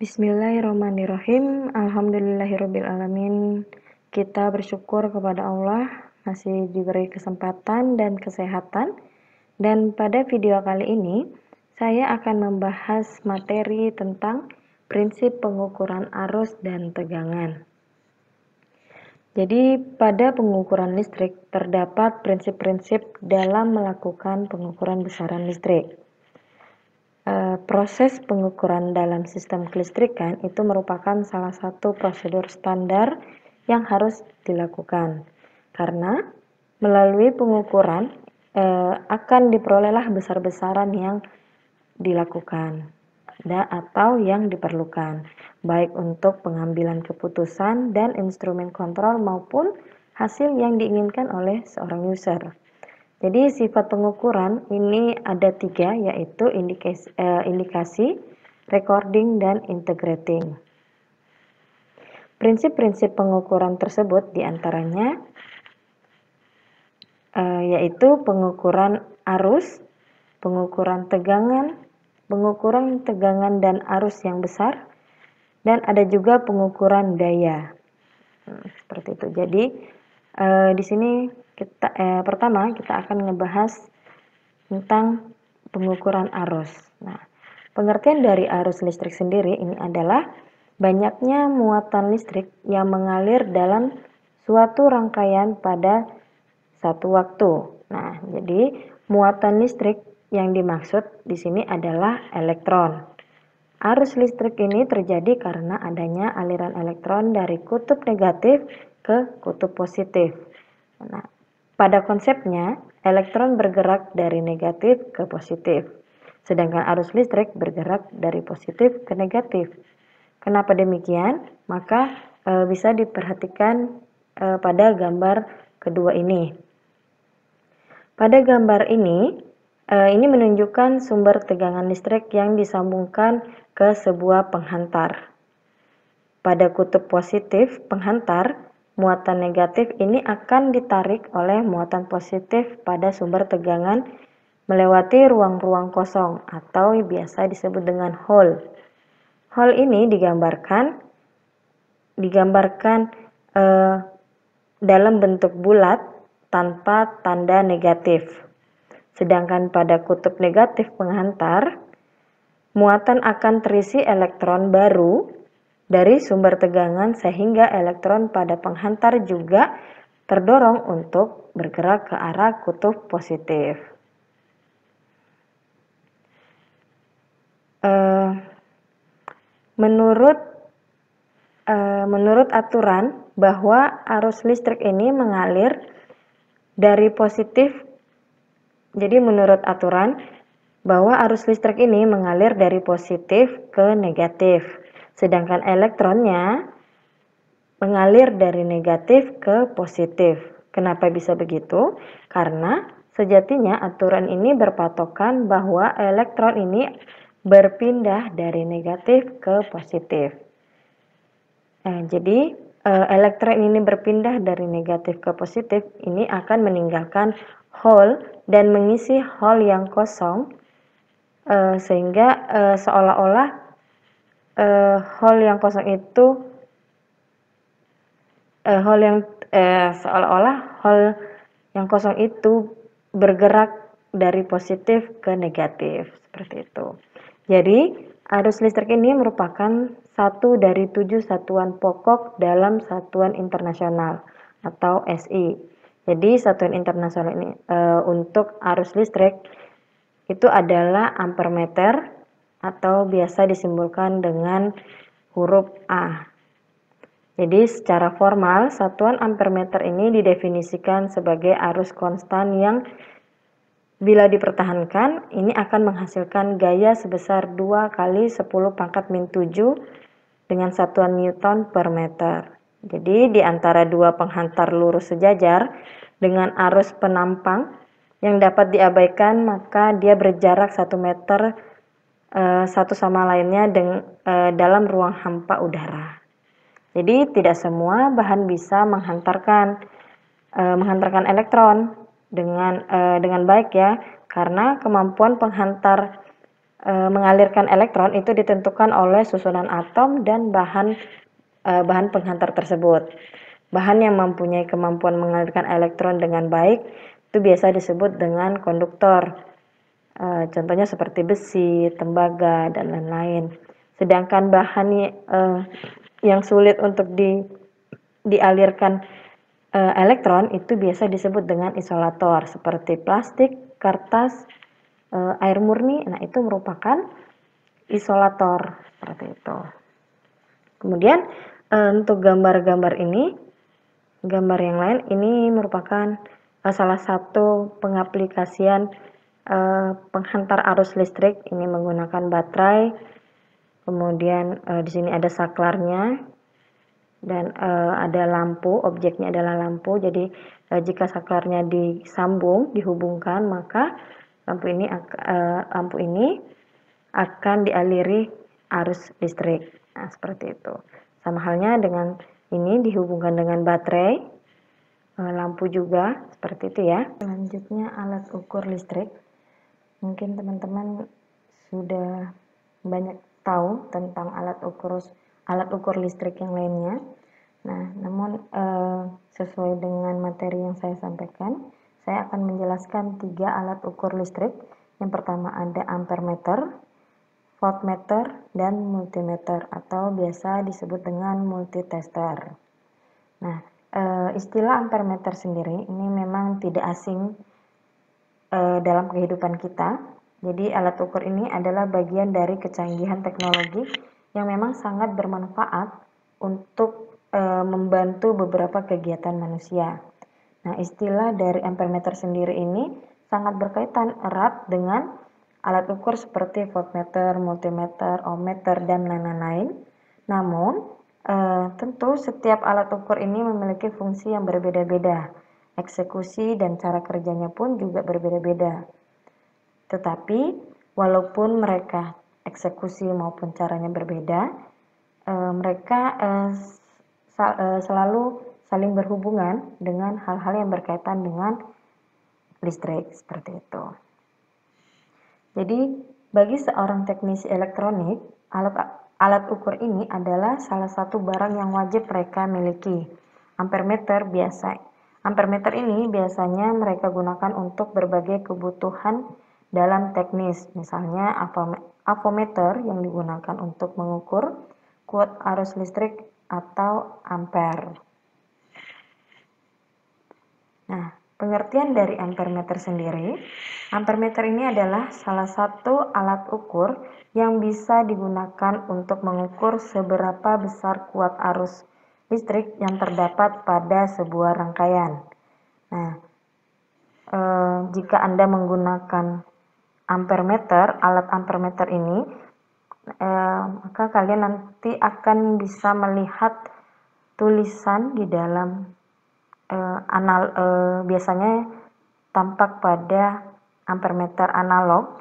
Bismillahirrahmanirrahim. Alhamdulillahirrabbilalamin. Kita bersyukur kepada Allah masih diberi kesempatan dan kesehatan. Dan pada video kali ini saya akan membahas materi tentang prinsip pengukuran arus dan tegangan. Jadi pada pengukuran listrik terdapat prinsip-prinsip dalam melakukan pengukuran besaran listrik. Proses pengukuran dalam sistem kelistrikan itu merupakan salah satu prosedur standar yang harus dilakukan, karena melalui pengukuran akan diperolehlah besar-besaran yang dilakukan atau yang diperlukan, baik untuk pengambilan keputusan dan instrumen kontrol maupun hasil yang diinginkan oleh seorang user. Jadi sifat pengukuran ini ada 3, yaitu indikasi, recording, dan integrating. Prinsip-prinsip pengukuran tersebut diantaranya yaitu pengukuran arus, pengukuran tegangan dan arus yang besar, dan ada juga pengukuran daya. Seperti itu. Jadi di sini pertama kita akan ngebahas tentang pengukuran arus. Nah, pengertian dari arus listrik sendiri ini adalah banyaknya muatan listrik yang mengalir dalam suatu rangkaian pada satu waktu. Nah, jadi muatan listrik yang dimaksud di sini adalah elektron. Arus listrik ini terjadi karena adanya aliran elektron dari kutub negatif ke kutub positif. Nah, pada konsepnya, elektron bergerak dari negatif ke positif, sedangkan arus listrik bergerak dari positif ke negatif. Kenapa demikian? Maka bisa diperhatikan pada gambar kedua ini. Pada gambar ini menunjukkan sumber tegangan listrik yang disambungkan ke sebuah penghantar. Pada kutub positif penghantar, muatan negatif ini akan ditarik oleh muatan positif pada sumber tegangan melewati ruang-ruang kosong atau biasa disebut dengan hole. Hole ini digambarkan dalam bentuk bulat tanpa tanda negatif. Sedangkan pada kutub negatif penghantar, muatan akan terisi elektron baru dari sumber tegangan sehingga elektron pada penghantar juga terdorong untuk bergerak ke arah kutub positif. Menurut aturan bahwa arus listrik ini mengalir dari positif. Jadi menurut aturan bahwa arus listrik ini mengalir dari positif ke negatif, sedangkan elektronnya mengalir dari negatif ke positif. Kenapa bisa begitu? Karena sejatinya aturan ini berpatokan bahwa elektron ini berpindah dari negatif ke positif. Jadi elektron ini berpindah dari negatif ke positif ini akan meninggalkan hole dan mengisi hole yang kosong, sehingga seolah-olah hole yang kosong itu bergerak dari positif ke negatif, seperti itu. Jadi arus listrik ini merupakan satu dari 7 satuan pokok dalam Satuan Internasional atau SI. Jadi satuan internasional ini untuk arus listrik itu adalah ampermeter atau biasa disimbolkan dengan huruf A. Jadi secara formal satuan ampermeter ini didefinisikan sebagai arus konstan yang bila dipertahankan ini akan menghasilkan gaya sebesar 2 kali 10 pangkat min 7 dengan satuan Newton per meter. Jadi di antara dua penghantar lurus sejajar dengan arus penampang yang dapat diabaikan, maka dia berjarak 1 meter satu sama lainnya dalam ruang hampa udara. Jadi tidak semua bahan bisa menghantarkan elektron dengan baik ya, karena kemampuan penghantar mengalirkan elektron itu ditentukan oleh susunan atom dan bahan penghantar tersebut. Bahan yang mempunyai kemampuan mengalirkan elektron dengan baik itu biasa disebut dengan konduktor. Contohnya seperti besi, tembaga, dan lain-lain. Sedangkan bahan yang sulit untuk dialirkan elektron itu biasa disebut dengan isolator, seperti plastik, kertas, air murni. Nah, itu merupakan isolator seperti itu. Kemudian untuk gambar-gambar ini, gambar yang lain ini merupakan salah satu pengaplikasian penghantar arus listrik. Ini menggunakan baterai. Kemudian di sini ada saklarnya dan ada lampu. Objeknya adalah lampu. Jadi jika saklarnya dihubungkan, maka lampu ini akan dialiri arus listrik. Nah, seperti itu. Sama halnya dengan ini dihubungkan dengan baterai, lampu juga seperti itu ya. Selanjutnya alat ukur listrik. Mungkin teman-teman sudah banyak tahu tentang alat ukur listrik yang lainnya. Nah, namun sesuai dengan materi yang saya sampaikan, saya akan menjelaskan 3 alat ukur listrik. Yang pertama ada ampermeter, voltmeter, dan multimeter atau biasa disebut dengan multitester. Nah, istilah ampermeter sendiri ini memang tidak asing dalam kehidupan kita. Jadi alat ukur ini adalah bagian dari kecanggihan teknologi yang memang sangat bermanfaat untuk membantu beberapa kegiatan manusia. Nah, istilah dari ampermeter sendiri ini sangat berkaitan erat dengan alat ukur seperti voltmeter, multimeter, ohmmeter, dan lain-lain. Namun, tentu setiap alat ukur ini memiliki fungsi yang berbeda-beda. Eksekusi dan cara kerjanya pun juga berbeda-beda. Tetapi, walaupun mereka eksekusi maupun caranya berbeda, mereka selalu saling berhubungan dengan hal-hal yang berkaitan dengan listrik, seperti itu. Jadi, bagi seorang teknisi elektronik, alat ukur ini adalah salah satu barang yang wajib mereka miliki. Ampermeter ini biasanya mereka gunakan untuk berbagai kebutuhan dalam teknis, misalnya avometer yang digunakan untuk mengukur kuat arus listrik atau ampere. Nah, pengertian dari ampermeter sendiri, ampermeter ini adalah salah satu alat ukur yang bisa digunakan untuk mengukur seberapa besar kuat arus listrik yang terdapat pada sebuah rangkaian. Nah, jika Anda menggunakan alat ampermeter ini, maka kalian nanti akan bisa melihat tulisan di dalam biasanya tampak pada ampermeter analog.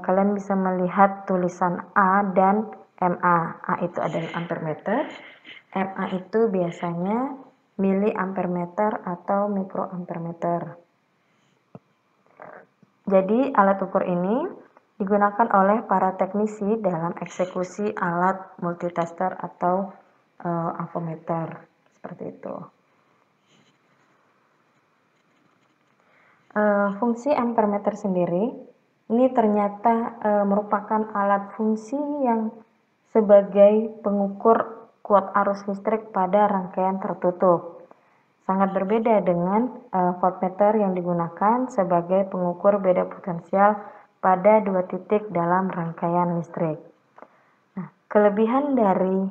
Kalian bisa melihat tulisan A dan MA. A itu adalah ampermeter, MA itu biasanya miliampermeter atau mikroampermeter. Jadi alat ukur ini digunakan oleh para teknisi dalam eksekusi alat multitester atau avometer, seperti itu. Fungsi ampermeter sendiri ini ternyata merupakan alat fungsi yang sebagai pengukur kuat arus listrik pada rangkaian tertutup. Sangat berbeda dengan voltmeter yang digunakan sebagai pengukur beda potensial pada 2 titik dalam rangkaian listrik. Nah, kelebihan dari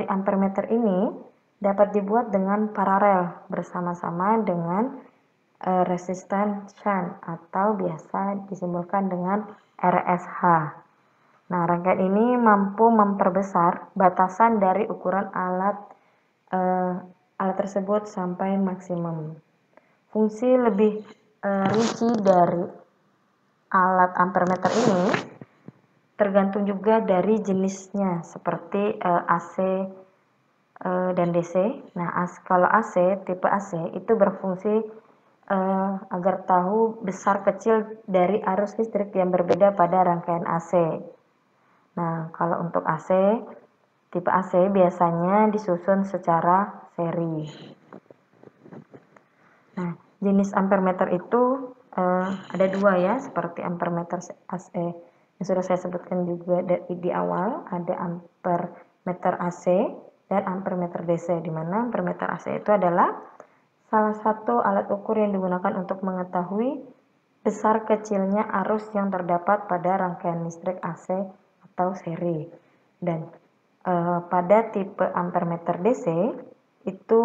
ampermeter ini dapat dibuat dengan paralel bersama-sama dengan resisten shunt atau biasa disimbolkan dengan RSH. Nah, rangkaian ini mampu memperbesar batasan dari ukuran alat tersebut sampai maksimum. Fungsi lebih rinci dari alat ampermeter ini tergantung juga dari jenisnya, seperti AC dan DC. Nah, kalau AC, tipe AC itu berfungsi agar tahu besar kecil dari arus listrik yang berbeda pada rangkaian AC. Nah, kalau untuk AC, tipe AC biasanya disusun secara seri. Nah, jenis ampermeter itu ada dua ya, seperti ampermeter AC yang sudah saya sebutkan juga di awal, ada ampermeter AC dan ampermeter DC, di mana ampermeter AC itu adalah salah satu alat ukur yang digunakan untuk mengetahui besar kecilnya arus yang terdapat pada rangkaian listrik AC atau seri. Dan pada tipe ampermeter DC itu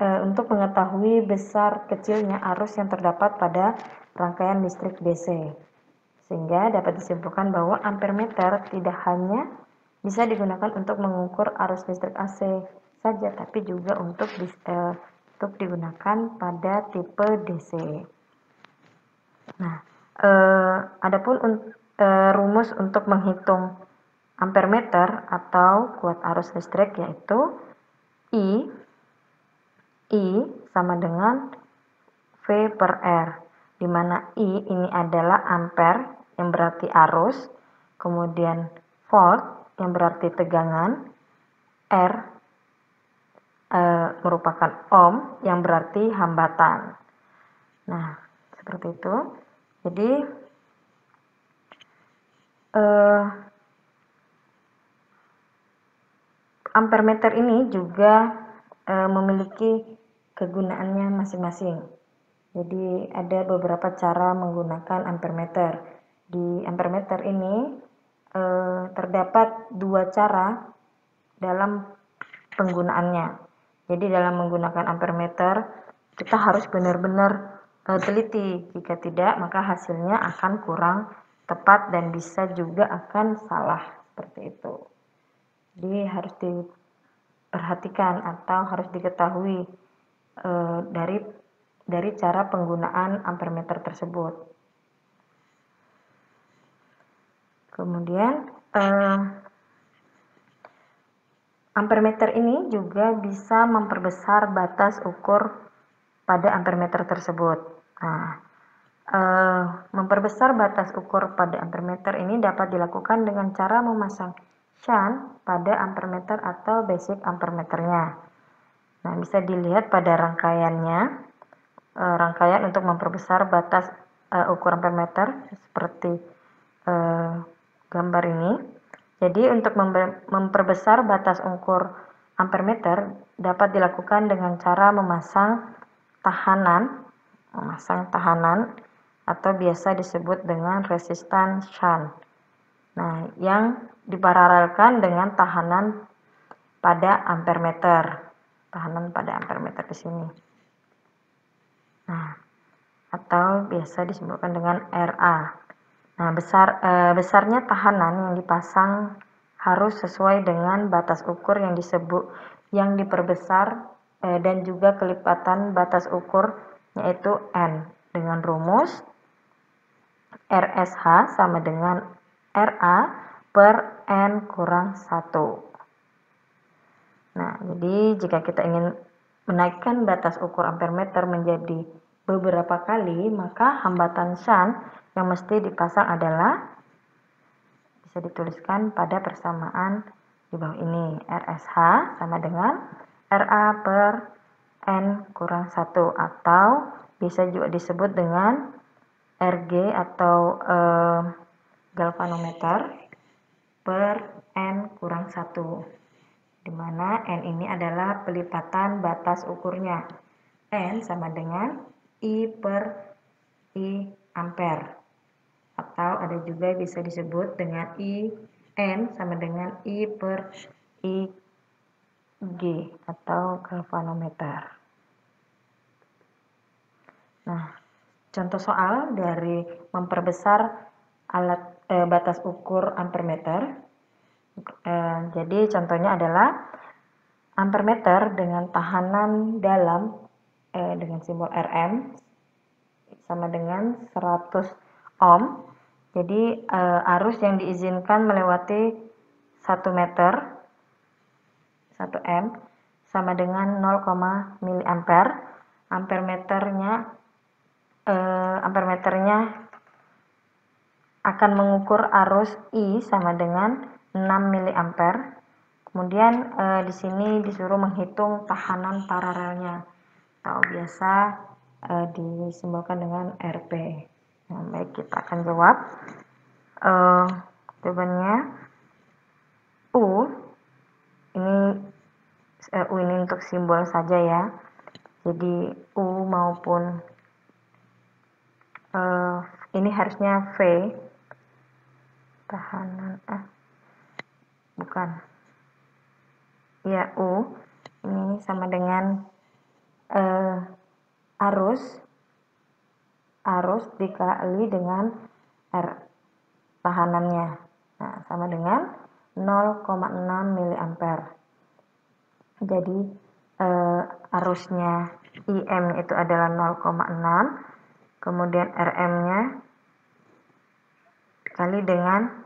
untuk mengetahui besar kecilnya arus yang terdapat pada rangkaian listrik DC. Sehingga dapat disimpulkan bahwa ampermeter tidak hanya bisa digunakan untuk mengukur arus listrik AC saja, tapi juga untuk digunakan pada tipe DC. Nah, adapun rumus untuk menghitung ampermeter atau kuat arus listrik yaitu I sama dengan V per R, di mana I ini adalah ampere yang berarti arus, kemudian volt yang berarti tegangan, R merupakan ohm yang berarti hambatan. Nah, seperti itu. Jadi ampermeter ini juga memiliki kegunaannya masing-masing. Jadi ada beberapa cara menggunakan ampermeter. Di ampermeter ini terdapat dua cara dalam penggunaannya. Jadi dalam menggunakan ampermeter kita harus benar-benar teliti. Jika tidak, maka hasilnya akan kurang tepat dan bisa juga akan salah seperti itu. Jadi harus diperhatikan atau harus diketahui dari cara penggunaan ampermeter tersebut. Kemudian ampermeter ini juga bisa memperbesar batas ukur pada ampermeter tersebut. Nah, memperbesar batas ukur pada ampermeter ini dapat dilakukan dengan cara memasang shunt pada ampermeter atau basic ampermeternya. Nah, bisa dilihat pada rangkaiannya, rangkaian untuk memperbesar batas ukur ampermeter seperti gambar ini. Jadi untuk memperbesar batas ukur ampermeter dapat dilakukan dengan cara memasang tahanan atau biasa disebut dengan resistan shunt. Nah, yang diparalelkan dengan tahanan pada ampermeter. Tahanan pada ampermeter di sini. Nah, atau biasa disebutkan dengan RA. Nah, besarnya tahanan yang dipasang harus sesuai dengan batas ukur yang diperbesar dan juga kelipatan batas ukur yaitu N dengan rumus RSH sama dengan RA per N kurang 1. Nah, jadi jika kita ingin menaikkan batas ukur ampermeter menjadi beberapa kali, maka hambatan shunt yang mesti dipasang adalah bisa dituliskan pada persamaan di bawah ini. RSH sama dengan RA per N kurang 1 atau bisa juga disebut dengan RG atau galvanometer per N kurang 1. Di mana N ini adalah pelipatan batas ukurnya. N sama dengan I per I ampere. Atau ada juga bisa disebut dengan I N sama dengan I per I G atau galvanometer. Nah, contoh soal dari memperbesar batas ukur ampermeter. Jadi contohnya adalah ampermeter dengan tahanan dalam dengan simbol Rm sama dengan 100 ohm. Jadi arus yang diizinkan melewati 1 meter 1 M sama dengan 0, mA. Ampermeternya ampermeternya akan mengukur arus I sama dengan 6 mA. Kemudian di sini disuruh menghitung tahanan paralelnya, atau biasa disimbolkan dengan RP. Nah, baik, kita akan jawab. Jawabannya U. U ini untuk simbol saja ya. Jadi U maupun ini harusnya V. Tahanan bukan. Ya, U ini sama dengan arus dikali dengan R tahanannya. Nah, sama dengan 0,6 mA. Jadi arusnya IM itu adalah 0,6, kemudian RM-nya kali dengan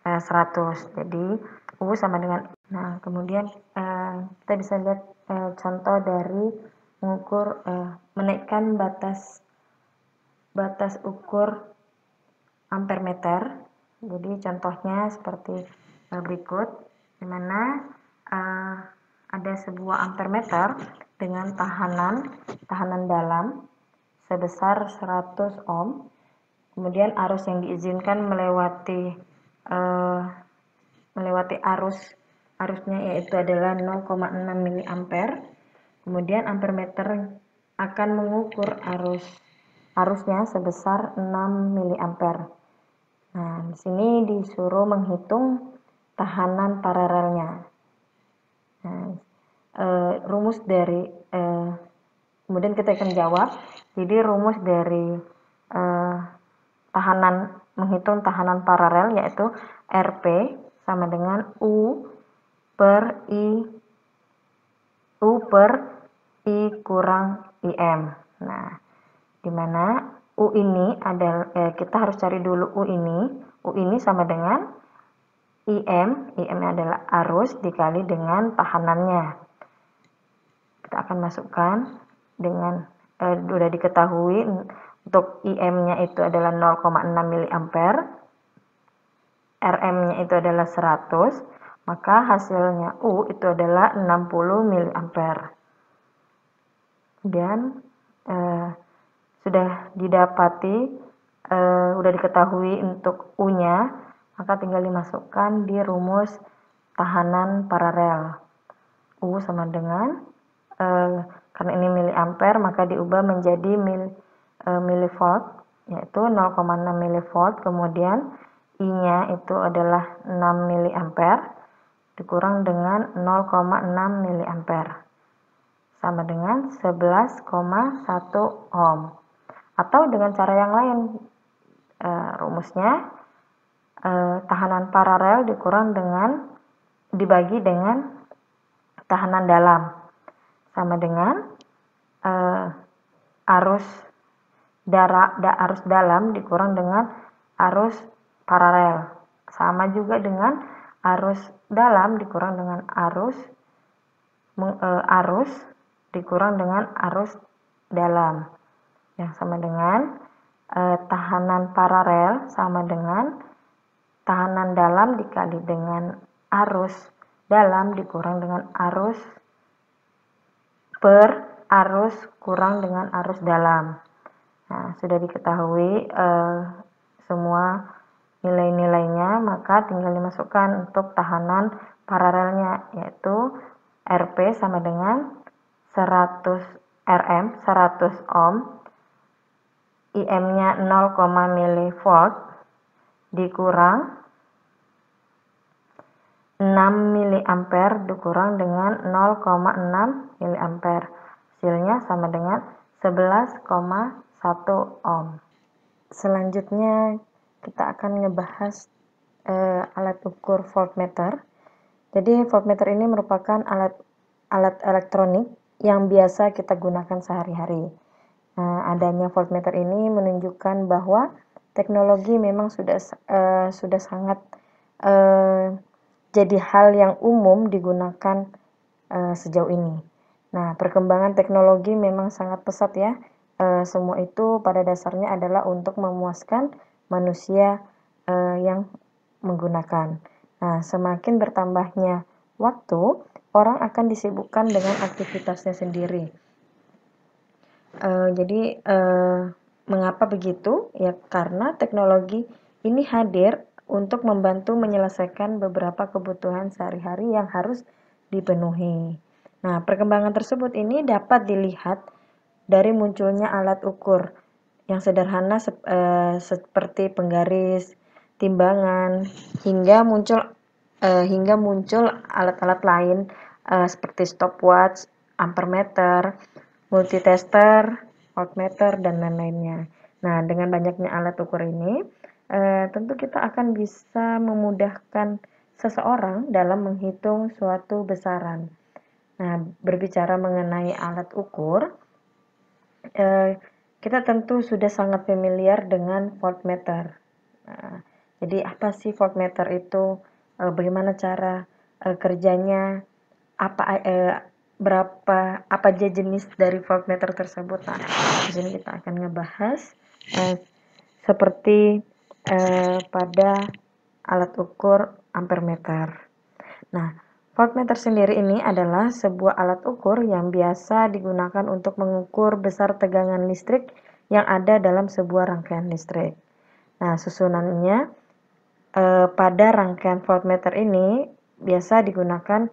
100. Jadi U sama dengan. Nah, kemudian kita bisa lihat contoh dari mengukur menaikkan batas ukur ampermeter. Jadi contohnya seperti berikut, di mana ada sebuah ampermeter dengan tahanan dalam sebesar 100 ohm. Kemudian arus yang diizinkan melewati arusnya yaitu adalah 0,6 mA. Kemudian ampermeter akan mengukur arusnya sebesar 6 mA. Nah, di sini disuruh menghitung tahanan paralelnya. Nah, rumus dari kemudian kita akan jawab. Jadi rumus dari menghitung tahanan paralel yaitu RP sama dengan U per I kurang IM. Nah, dimana U ini adalah kita harus cari dulu U ini sama dengan IM adalah arus dikali dengan tahanannya. Kita akan masukkan dengan sudah diketahui untuk IM-nya itu adalah 0,6 mA, RM-nya itu adalah 100, maka hasilnya U itu adalah 60 mA. Dan sudah didapati, sudah diketahui untuk U-nya, maka tinggal dimasukkan di rumus tahanan paralel. U sama dengan, karena ini miliampere, maka diubah menjadi milivolt, yaitu 0,6 milivolt, kemudian I-nya itu adalah 6 miliampere, dikurang dengan 0,6 miliampere, sama dengan 11,1 ohm. Atau dengan cara yang lain, rumusnya tahanan paralel dibagi dengan tahanan dalam, sama dengan arus dalam dikurang dengan arus paralel, sama juga dengan arus dalam dikurang dengan arus dikurang dengan arus dalam, yang sama dengan tahanan paralel sama dengan tahanan dalam dikali dengan arus dalam dikurang dengan arus per arus kurang dengan arus dalam. Nah, sudah diketahui semua nilai-nilainya, maka tinggal dimasukkan untuk tahanan paralelnya, yaitu RP sama dengan 100 RM, 100 ohm, IM-nya 0, milivolt dikurang 6 miliampere dikurang dengan 0,6 miliampere. Hasilnya sama dengan 11,1 ohm. Selanjutnya kita akan ngebahas alat ukur voltmeter. Jadi voltmeter ini merupakan alat elektronik yang biasa kita gunakan sehari-hari. Adanya voltmeter ini menunjukkan bahwa teknologi memang sudah sangat jadi hal yang umum digunakan sejauh ini. Nah, perkembangan teknologi memang sangat pesat ya. semua itu pada dasarnya adalah untuk memuaskan manusia yang menggunakan. Nah, semakin bertambahnya waktu, orang akan disibukkan dengan aktivitasnya sendiri. Jadi, mengapa begitu? Ya, karena teknologi ini hadir untuk membantu menyelesaikan beberapa kebutuhan sehari-hari yang harus dipenuhi. Nah, perkembangan tersebut ini dapat dilihat dari munculnya alat ukur yang sederhana seperti penggaris, timbangan, hingga muncul alat-alat lain seperti stopwatch, ampermeter, multitester, voltmeter, dan lain-lainnya. Nah, dengan banyaknya alat ukur ini, tentu kita akan bisa memudahkan seseorang dalam menghitung suatu besaran. Nah, berbicara mengenai alat ukur, kita tentu sudah sangat familiar dengan voltmeter. Nah, jadi apa sih voltmeter itu? Bagaimana cara kerjanya? Berapa apa aja jenis dari voltmeter tersebut? Nah, di sini kita akan ngebahas seperti pada alat ukur ampermeter. Nah, voltmeter sendiri ini adalah sebuah alat ukur yang biasa digunakan untuk mengukur besar tegangan listrik yang ada dalam sebuah rangkaian listrik. Nah, susunannya pada rangkaian voltmeter ini biasa digunakan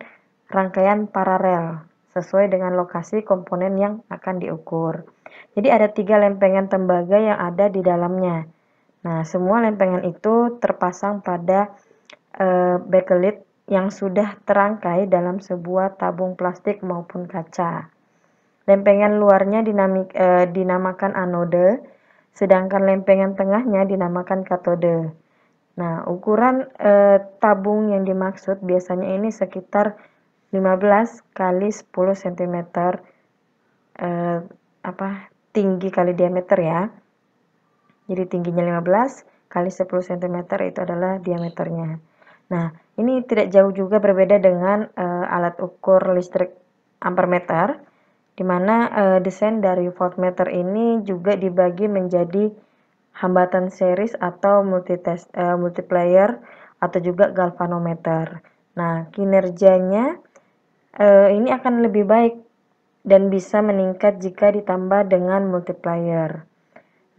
rangkaian paralel sesuai dengan lokasi komponen yang akan diukur. Jadi ada 3 lempengan tembaga yang ada di dalamnya. Nah, semua lempengan itu terpasang pada backlit yang sudah terangkai dalam sebuah tabung plastik maupun kaca. Lempengan luarnya dinamakan anode, sedangkan lempengan tengahnya dinamakan katode. Nah, ukuran tabung yang dimaksud biasanya ini sekitar 15 kali 10 cm tinggi kali diameter ya. Jadi tingginya 15 kali 10 cm itu adalah diameternya. Nah, ini tidak jauh juga berbeda dengan alat ukur listrik ampermeter, di mana desain dari voltmeter ini juga dibagi menjadi hambatan series atau multiplier atau juga galvanometer. Nah, kinerjanya ini akan lebih baik dan bisa meningkat jika ditambah dengan multiplier.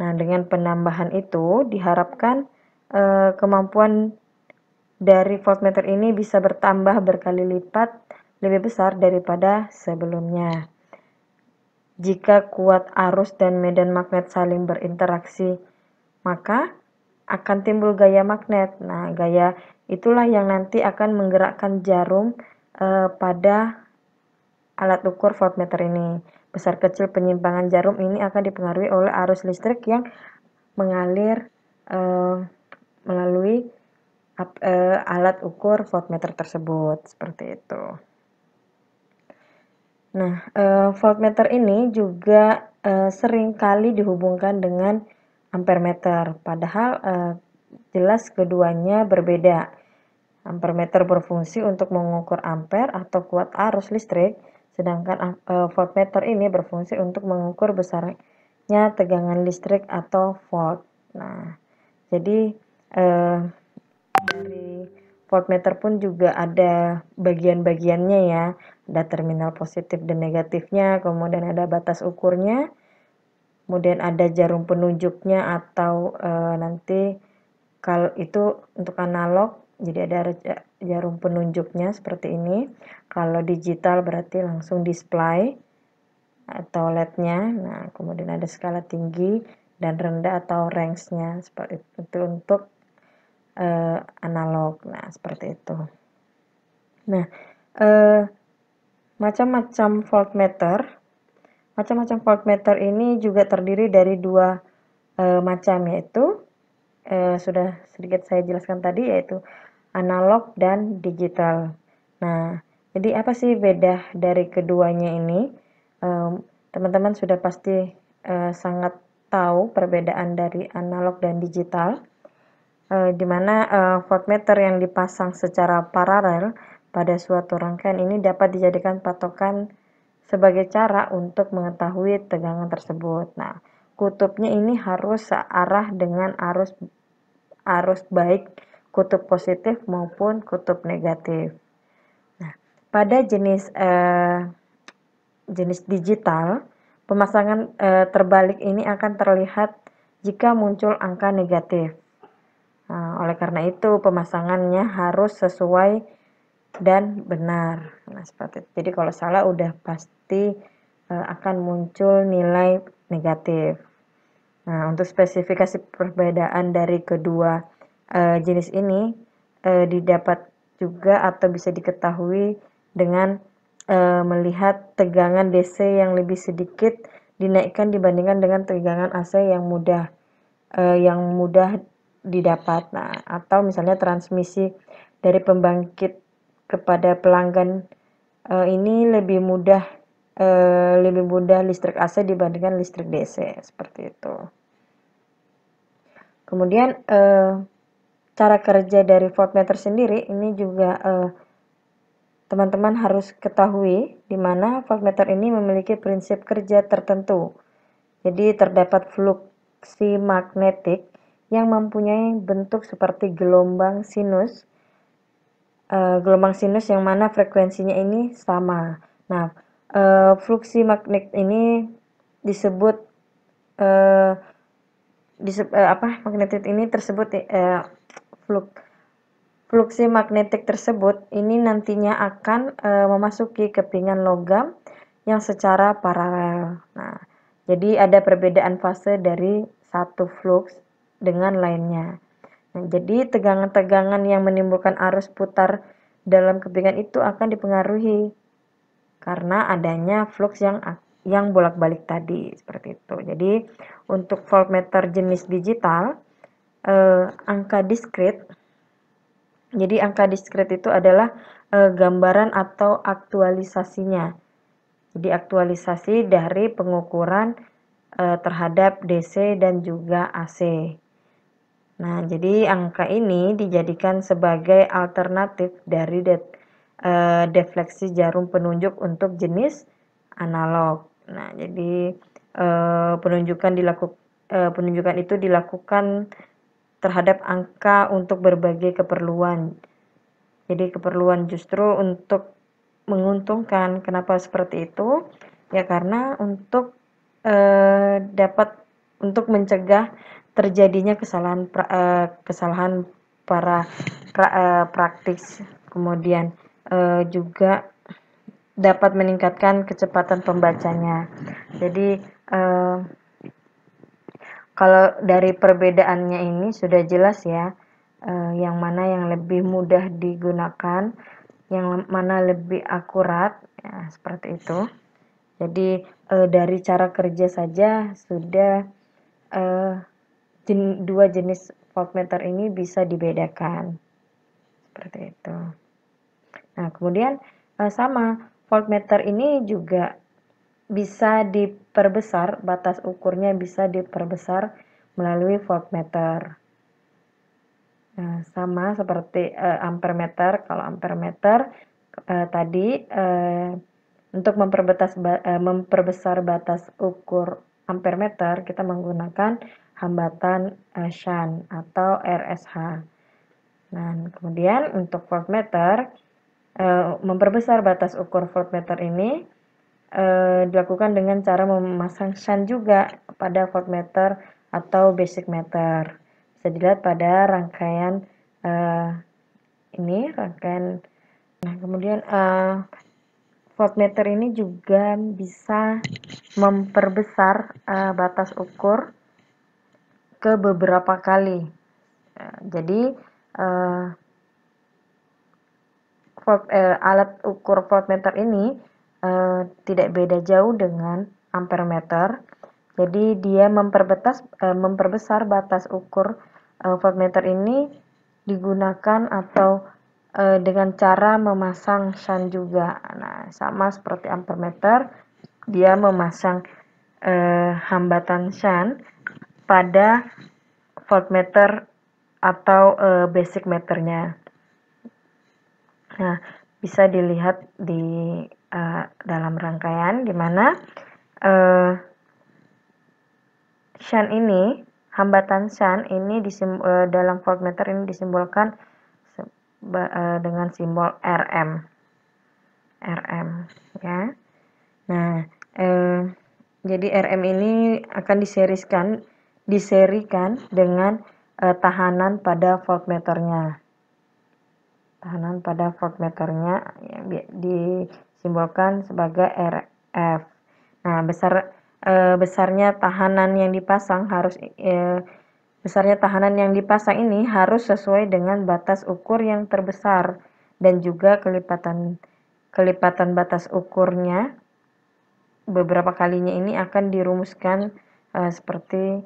Nah, dengan penambahan itu diharapkan kemampuan dari voltmeter ini bisa bertambah berkali lipat lebih besar daripada sebelumnya. Jika kuat arus dan medan magnet saling berinteraksi, maka akan timbul gaya magnet. Nah, gaya itulah yang nanti akan menggerakkan jarum pada alat ukur voltmeter ini. Besar kecil penyimpangan jarum ini akan dipengaruhi oleh arus listrik yang mengalir melalui alat ukur voltmeter tersebut, seperti itu. Nah, voltmeter ini juga seringkali dihubungkan dengan ampermeter, padahal jelas keduanya berbeda. Ampermeter berfungsi untuk mengukur ampere atau kuat arus listrik, sedangkan voltmeter ini berfungsi untuk mengukur besarnya tegangan listrik atau volt. Nah, jadi dari voltmeter pun juga ada bagian-bagiannya ya, ada terminal positif dan negatifnya, kemudian ada batas ukurnya, kemudian ada jarum penunjuknya atau nanti kalau itu untuk analog, jadi ada jarum penunjuknya seperti ini. Kalau digital berarti langsung display atau LED-nya. Nah, kemudian ada skala tinggi dan rendah atau range-nya seperti itu untuk analog. Nah, seperti itu. Nah, macam-macam voltmeter ini juga terdiri dari dua macam, yaitu sudah sedikit saya jelaskan tadi, yaitu analog dan digital. Nah, jadi apa sih beda dari keduanya ini? Teman-teman sudah pasti sangat tahu perbedaan dari analog dan digital, di mana voltmeter yang dipasang secara paralel pada suatu rangkaian ini dapat dijadikan patokan sebagai cara untuk mengetahui tegangan tersebut. Nah, kutubnya ini harus searah dengan arus baik kutub positif maupun kutub negatif. Nah, pada jenis digital, pemasangan terbalik ini akan terlihat jika muncul angka negatif. Nah, oleh karena itu pemasangannya harus sesuai dan benar. Nah, seperti itu. Jadi kalau salah udah pasti akan muncul nilai negatif. Nah, untuk spesifikasi perbedaan dari kedua jenis ini didapat juga atau bisa diketahui dengan melihat tegangan DC yang lebih sedikit dinaikkan dibandingkan dengan tegangan AC yang mudah didapat. Nah, atau misalnya transmisi dari pembangkit kepada pelanggan ini lebih mudah listrik AC dibandingkan listrik DC, seperti itu. Kemudian cara kerja dari voltmeter sendiri ini juga teman-teman harus ketahui di mana voltmeter ini memiliki prinsip kerja tertentu. Jadi terdapat fluksi magnetik yang mempunyai bentuk seperti gelombang sinus yang mana frekuensinya ini sama. Nah, fluksi magnetik ini disebut fluksi magnetik tersebut ini nantinya akan memasuki kepingan logam yang secara paralel. Nah, jadi ada perbedaan fase dari satu fluks dengan lainnya. Nah, jadi tegangan-tegangan yang menimbulkan arus putar dalam kepingan itu akan dipengaruhi karena adanya fluks yang bolak-balik tadi, seperti itu. Jadi untuk voltmeter jenis digital angka diskrit. Jadi angka diskrit itu adalah gambaran atau aktualisasinya. Jadi aktualisasi dari pengukuran terhadap DC dan juga AC. Nah, jadi angka ini dijadikan sebagai alternatif dari defleksi jarum penunjuk untuk jenis analog. Nah, jadi penunjukan itu dilakukan terhadap angka untuk berbagai keperluan. Jadi keperluan justru untuk menguntungkan. Kenapa seperti itu? Ya karena untuk untuk mencegah terjadinya kesalahan para praktis, kemudian juga dapat meningkatkan kecepatan pembacanya. Jadi kalau dari perbedaannya ini sudah jelas ya, yang mana yang lebih mudah digunakan, yang mana lebih akurat, ya, seperti itu. Jadi dari cara kerja saja sudah dua jenis voltmeter ini bisa dibedakan, seperti itu. Nah, kemudian sama voltmeter ini juga bisa diperbesar, batas ukurnya bisa diperbesar melalui voltmeter. Nah, sama seperti ampermeter. Kalau ampermeter tadi untuk memperbesar batas ukur ampermeter kita menggunakan hambatan shunt atau RSH. Nah, kemudian untuk voltmeter memperbesar batas ukur voltmeter ini dilakukan dengan cara memasang shunt juga pada voltmeter atau basic meter. Bisa dilihat pada rangkaian rangkaian. Nah, kemudian voltmeter ini juga bisa memperbesar batas ukur ke beberapa kali. Jadi alat ukur voltmeter ini tidak beda jauh dengan ampermeter. Jadi dia memperbesar batas ukur voltmeter ini digunakan atau dengan cara memasang shunt juga. Nah, sama seperti ampermeter, dia memasang hambatan shunt pada voltmeter atau basic meternya. Nah, bisa dilihat di dalam rangkaian, di mana shunt ini, hambatan shunt ini dalam voltmeter ini disimbolkan dengan simbol Rm, ya. Nah, jadi Rm ini akan diserikan dengan tahanan pada voltmeternya. Tahanan pada voltmeternya yang disimbolkan sebagai Rf. Nah, besarnya tahanan yang dipasang ini harus sesuai dengan batas ukur yang terbesar, dan juga kelipatan batas ukurnya beberapa kalinya ini akan dirumuskan seperti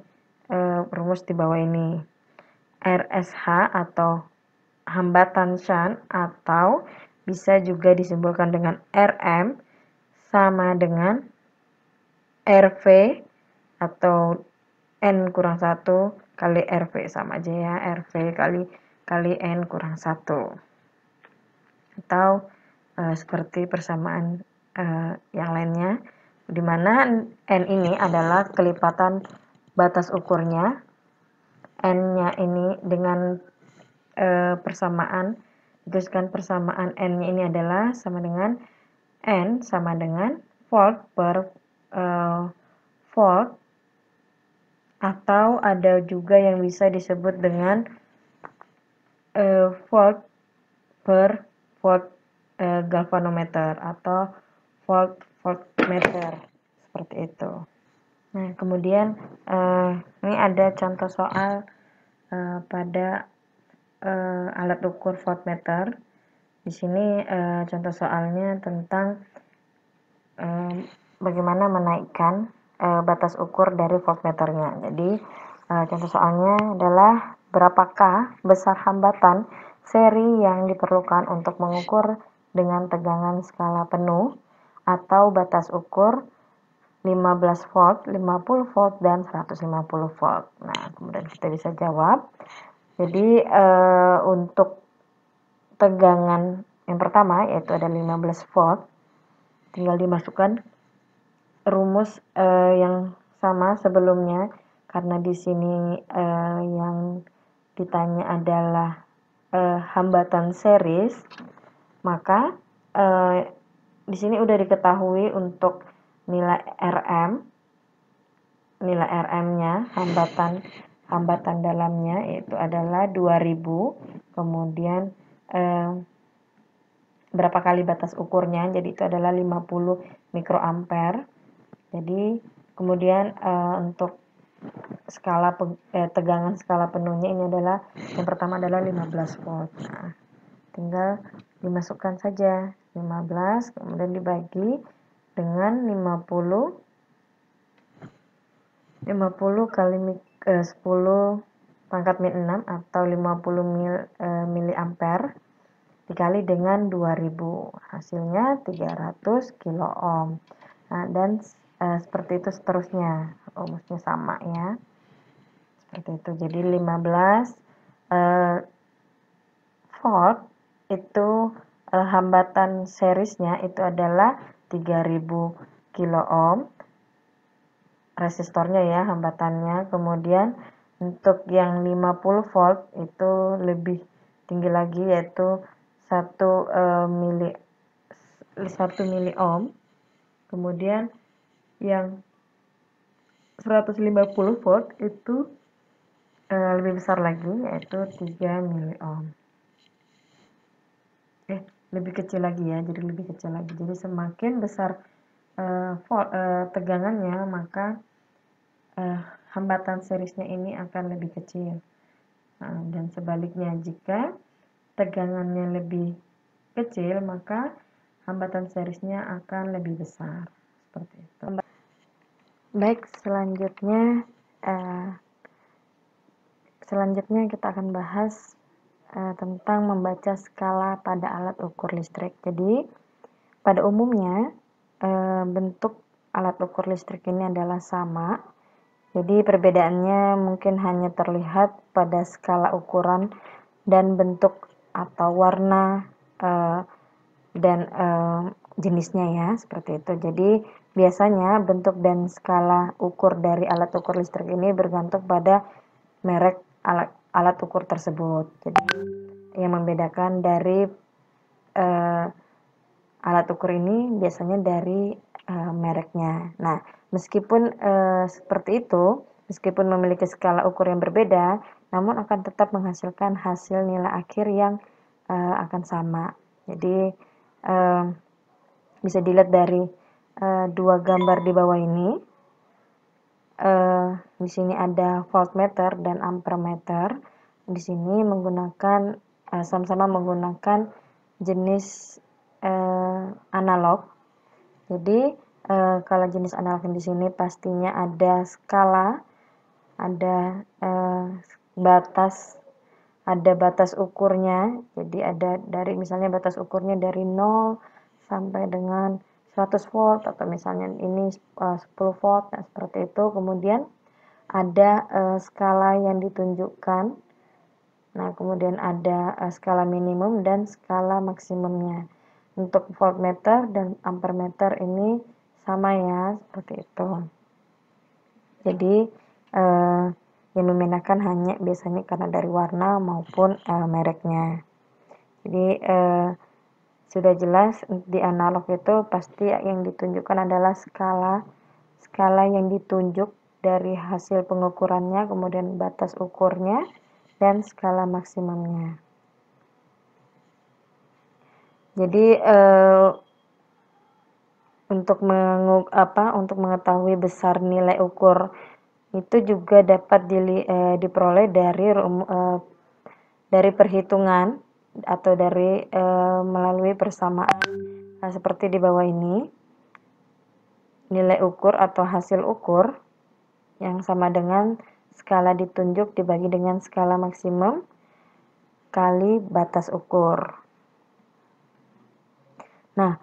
rumus di bawah ini. RSH atau hambatan shunt, atau bisa juga disimbolkan dengan Rm, sama dengan RV atau N kurang 1 kali RV, sama aja ya, RV kali N kurang 1. Atau seperti persamaan yang lainnya, di mana N ini adalah kelipatan batas ukurnya, N-nya ini dengan persamaan N-nya ini adalah sama dengan N sama dengan volt per volt, atau ada juga yang bisa disebut dengan volt per volt galvanometer atau voltmeter, seperti itu. Nah, kemudian ini ada contoh soal pada alat ukur voltmeter. Di sini contoh soalnya tentang bagaimana menaikkan batas ukur dari voltmeternya. Jadi contoh soalnya adalah berapakah besar hambatan seri yang diperlukan untuk mengukur dengan tegangan skala penuh atau batas ukur 15 volt, 50 volt, dan 150 volt. Nah, kemudian kita bisa jawab. Jadi untuk tegangan yang pertama, yaitu ada 15 volt, tinggal dimasukkan rumus yang sama sebelumnya, karena di sini yang ditanya adalah hambatan series, maka di sini udah diketahui untuk nilai RM-nya, hambatan dalamnya yaitu adalah 2000, kemudian berapa kali batas ukurnya, jadi itu adalah 50 mikroampere. Jadi kemudian untuk tegangan skala penuhnya ini adalah, yang pertama adalah 15 volt. Nah, tinggal dimasukkan saja 15, kemudian dibagi dengan 50 kali 10 pangkat min 6 atau 50 miliampere dikali dengan 2000, hasilnya 300 kilo ohm. Nah, dan seperti itu seterusnya, rumusnya sama ya, seperti itu. Jadi 15 volt itu hambatan seriesnya itu adalah 3000 kilo ohm, resistornya ya, hambatannya. Kemudian untuk yang 50 volt itu lebih tinggi lagi, yaitu 1 mili ohm. Kemudian yang 150 volt itu lebih besar lagi, yaitu 3 mili ohm. Lebih kecil lagi ya, jadi lebih kecil lagi. Jadi semakin besar tegangannya, maka hambatan seriesnya ini akan lebih kecil. Dan sebaliknya, jika tegangannya lebih kecil, maka hambatan seriesnya akan lebih besar. Seperti itu. Baik, selanjutnya kita akan bahas tentang membaca skala pada alat ukur listrik. Jadi, pada umumnya bentuk alat ukur listrik ini adalah sama. Jadi perbedaannya mungkin hanya terlihat pada skala ukuran dan bentuk atau warna dan jenisnya ya, seperti itu. Jadi biasanya bentuk dan skala ukur dari alat ukur listrik ini bergantung pada merek alat ukur tersebut. Jadi yang membedakan dari alat ukur ini biasanya dari mereknya. Nah, meskipun seperti itu, meskipun memiliki skala ukur yang berbeda, namun akan tetap menghasilkan hasil nilai akhir yang akan sama. Jadi bisa dilihat dari dua gambar di bawah ini. Di sini ada voltmeter dan ampermeter. Di sini menggunakan sama-sama menggunakan jenis analog. Jadi kalau jenis analog di sini pastinya ada skala, ada batas ukurnya. Jadi ada dari misalnya batas ukurnya dari 0 sampai dengan 100 volt, atau misalnya ini 10 volt, nah seperti itu. Kemudian ada skala yang ditunjukkan. Nah, kemudian ada skala minimum dan skala maksimumnya. Untuk voltmeter dan ampermeter ini sama ya, seperti itu. Jadi yang membedakan hanya biasanya karena dari warna maupun mereknya. Jadi sudah jelas di analog itu pasti yang ditunjukkan adalah skala yang ditunjuk dari hasil pengukurannya, kemudian batas ukurnya dan skala maksimumnya. Jadi untuk mengetahui besar nilai ukur itu juga dapat diperoleh dari perhitungan atau dari melalui persamaan seperti di bawah ini. Nilai ukur atau hasil ukur yang sama dengan skala ditunjuk dibagi dengan skala maksimum kali batas ukur. Nah,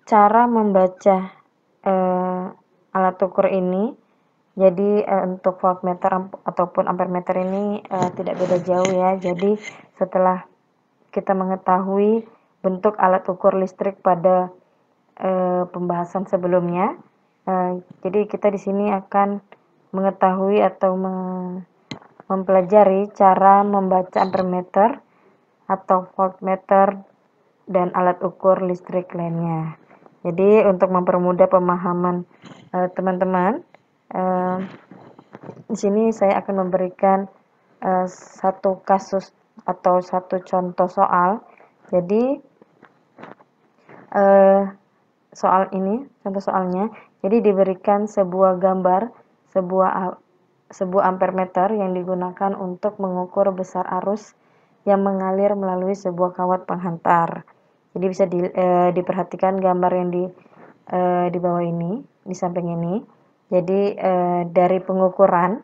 cara membaca alat ukur ini, jadi untuk voltmeter ataupun ampermeter ini tidak beda jauh ya. Jadi setelah kita mengetahui bentuk alat ukur listrik pada pembahasan sebelumnya, jadi kita di sini akan mengetahui atau mempelajari cara membaca ampermeter atau voltmeter dan alat ukur listrik lainnya. Jadi untuk mempermudah pemahaman teman-teman, di sini saya akan memberikan satu kasus atau satu contoh soal. Jadi contoh soalnya, jadi diberikan sebuah gambar sebuah ampermeter yang digunakan untuk mengukur besar arus yang mengalir melalui sebuah kawat penghantar. Jadi bisa diperhatikan gambar yang di bawah ini, di samping ini. Jadi dari pengukuran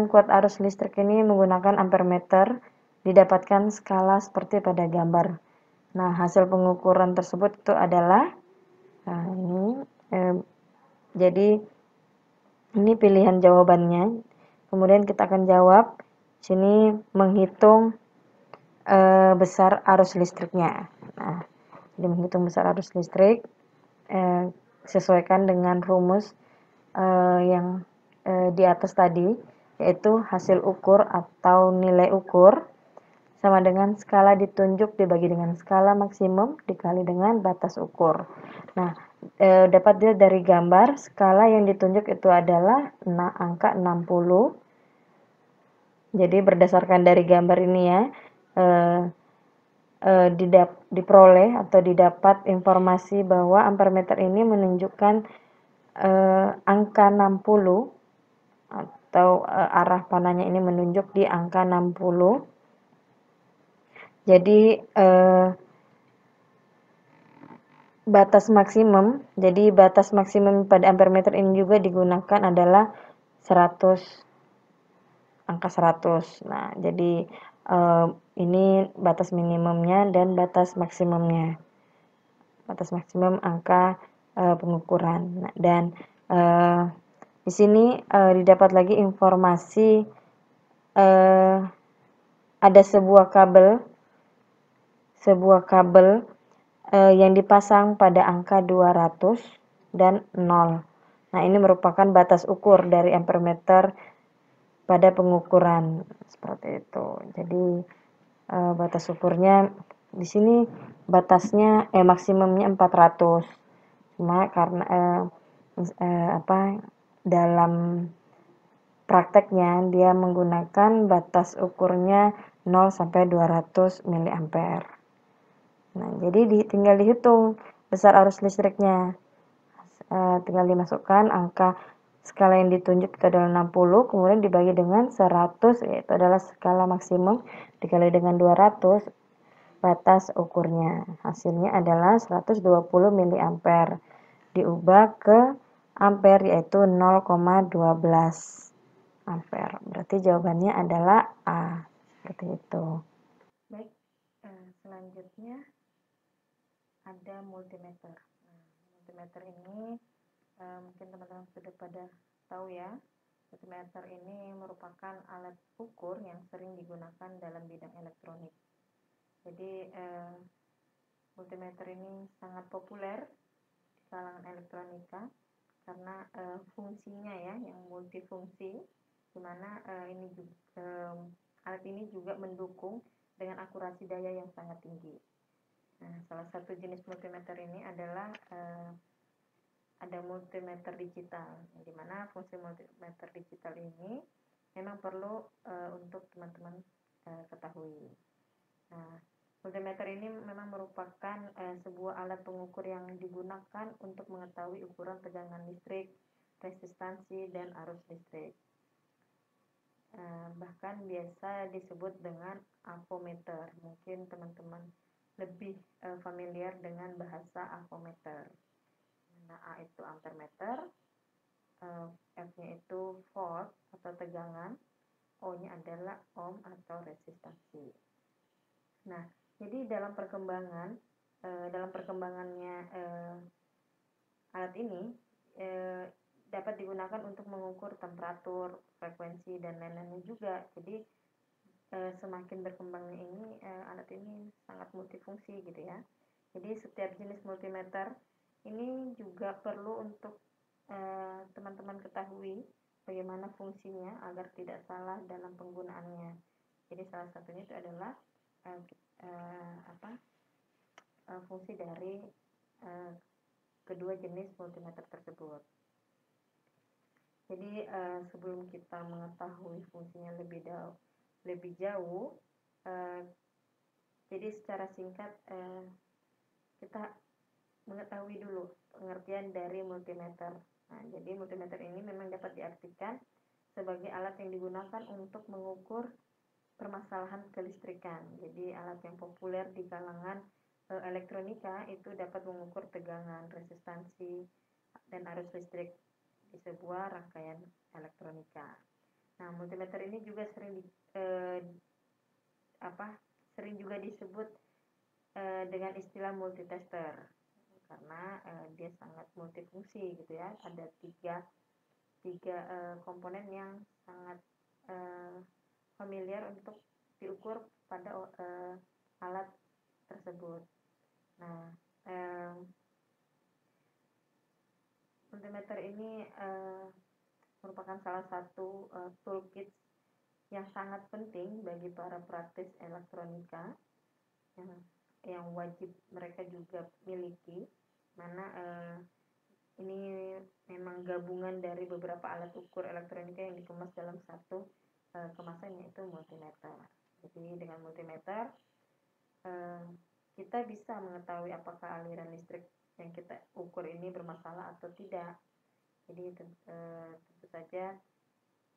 kuat arus listrik ini menggunakan ampermeter didapatkan skala seperti pada gambar. Nah, hasil pengukuran tersebut itu adalah jadi ini pilihan jawabannya. Kemudian kita akan jawab. Sini menghitung besar arus listriknya. Nah, jadi menghitung besar arus listrik sesuaikan dengan rumus yang di atas tadi, yaitu hasil ukur atau nilai ukur sama dengan skala ditunjuk dibagi dengan skala maksimum dikali dengan batas ukur. Nah, dapat dilihat dari gambar, skala yang ditunjuk itu adalah angka 60. Jadi berdasarkan dari gambar ini ya, diperoleh atau didapat informasi bahwa ampermeter ini menunjukkan angka 60 atau arah panahnya ini menunjuk di angka 60. Jadi batas maksimum pada ampermeter ini juga digunakan adalah 100, angka 100. Nah, jadi ini batas minimumnya dan batas maksimumnya. Batas maksimum angka pengukuran. Nah, dan di sini didapat lagi informasi ada sebuah kabel yang dipasang pada angka 200 dan 0. Nah, ini merupakan batas ukur dari ampermeter pada pengukuran seperti itu. Jadi batas ukurnya di sini batasnya maksimumnya 400. Cuma karena dalam prakteknya dia menggunakan batas ukurnya 0 sampai 200 mA. Nah, jadi tinggal dihitung besar arus listriknya. Tinggal dimasukkan angka skala yang ditunjuk itu adalah 60, kemudian dibagi dengan 100, yaitu adalah skala maksimum, dikali dengan 200, batas ukurnya. Hasilnya adalah 120 mA. Diubah ke ampere, yaitu 0,12 ampere. Berarti jawabannya adalah A. Seperti itu. Baik, selanjutnya ada multimeter. Nah, multimeter ini mungkin teman-teman sudah pada tahu ya. Multimeter ini merupakan alat ukur yang sering digunakan dalam bidang elektronik. Jadi multimeter ini sangat populer di kalangan elektronika karena fungsinya ya yang multifungsi, di mana alat ini juga mendukung dengan akurasi daya yang sangat tinggi. Nah, salah satu jenis multimeter ini adalah ada multimeter digital, di mana fungsi multimeter digital ini memang perlu untuk teman-teman ketahui. Nah, multimeter ini memang merupakan sebuah alat pengukur yang digunakan untuk mengetahui ukuran tegangan listrik, resistansi, dan arus listrik. Bahkan biasa disebut dengan ampermeter. Mungkin teman-teman lebih familiar dengan bahasa ampermeter. Nah, A itu ampermeter, F-nya itu volt atau tegangan, O-nya adalah ohm atau resistansi. Nah, jadi dalam perkembangannya alat ini dapat digunakan untuk mengukur temperatur, frekuensi, dan lain-lainnya juga. Jadi semakin berkembangnya ini alat ini sangat multifungsi gitu ya. Jadi setiap jenis multimeter ini juga perlu untuk teman-teman ketahui bagaimana fungsinya agar tidak salah dalam penggunaannya. Jadi salah satunya itu adalah fungsi dari kedua jenis multimeter tersebut. Jadi sebelum kita mengetahui fungsinya lebih jauh, jadi secara singkat kita mengetahui dulu pengertian dari multimeter. Nah, jadi multimeter ini memang dapat diartikan sebagai alat yang digunakan untuk mengukur permasalahan kelistrikan. Jadi alat yang populer di kalangan elektronika itu dapat mengukur tegangan, resistansi, dan arus listrik di sebuah rangkaian elektronika. Nah, multimeter ini juga sering juga disebut dengan istilah multitester karena dia sangat multifungsi gitu ya. Ada tiga komponen yang sangat familiar untuk diukur pada alat tersebut. Nah, multimeter ini merupakan salah satu toolkit yang sangat penting bagi para praktis elektronika yang wajib mereka juga miliki, mana ini memang gabungan dari beberapa alat ukur elektronika yang dikemas dalam satu kemasan, yaitu multimeter. Jadi dengan multimeter kita bisa mengetahui apakah aliran listrik yang kita ukur ini bermasalah atau tidak. Jadi tentu saja